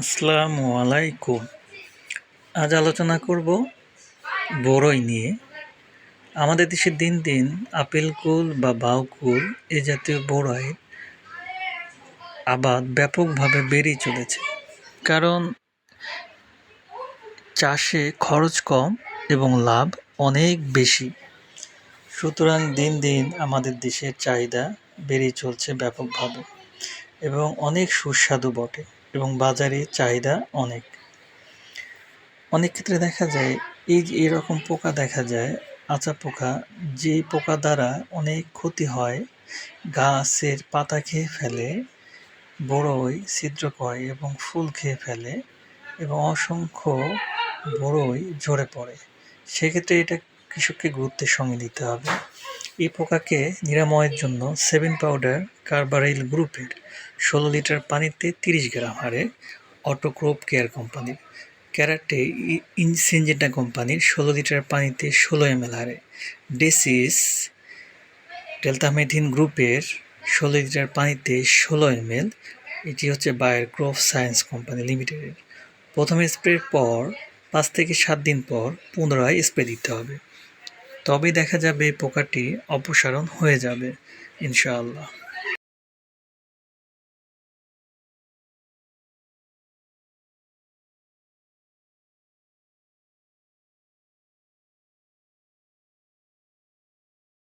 আসসালামু আলাইকুম। আজ আলোচনা করব বড়ই নিয়ে। আমাদের দেশে দিন দিন আপেল কুল বা বাউকুল এ জাতীয় বড়ইয়ের আবাদ ব্যাপকভাবে বেড়েই চলেছে। কারণ চাষে খরচ কম এবং লাভ অনেক বেশি। সুতরাং দিন দিন আমাদের দেশের চাহিদা বেড়েই চলছে ব্যাপকভাবে এবং অনেক সুস্বাদু বটে এবং বাজারে চাহিদা অনেক। অনেক ক্ষেত্রে দেখা যায় এই যে এরকম পোকা দেখা যায়, আচা পোকা, যে পোকা দ্বারা অনেক ক্ষতি হয়, গাছের পাতা খেয়ে ফেলে, বড়ই ছিদ্র করে এবং ফুল খেয়ে ফেলে এবং অসংখ্য বড়ই ঝরে পড়ে। সেক্ষেত্রে এটা কৃষককে গুরুত্বের সঙ্গে দিতে হবে। এই পোকাকে নিরাময়ের জন্য 7 পাউডার কার্বারাইল গ্রুপের 16 লিটার পানিতে 30 গ্রাম হারে, অটোক্রপ কেয়ার কোম্পানির ক্যারাটে সিনজেন্টা কোম্পানির 16 লিটার পানিতে 16 ml হারে, ডেসিস ডেল্টামেথিন গ্রুপের 16 লিটার পানিতে 16 ml, এটি হচ্ছে বায়ার ক্রপ সায়েন্স কোম্পানি লিমিটেডের। প্রথমে স্প্রের পর 5 থেকে 7 দিন পর পুনরায় স্প্রে দিতে হবে। তবেই দেখা যাবে এই পোকাটি অপসারণ হয়ে যাবে ইনশাআল্লাহ।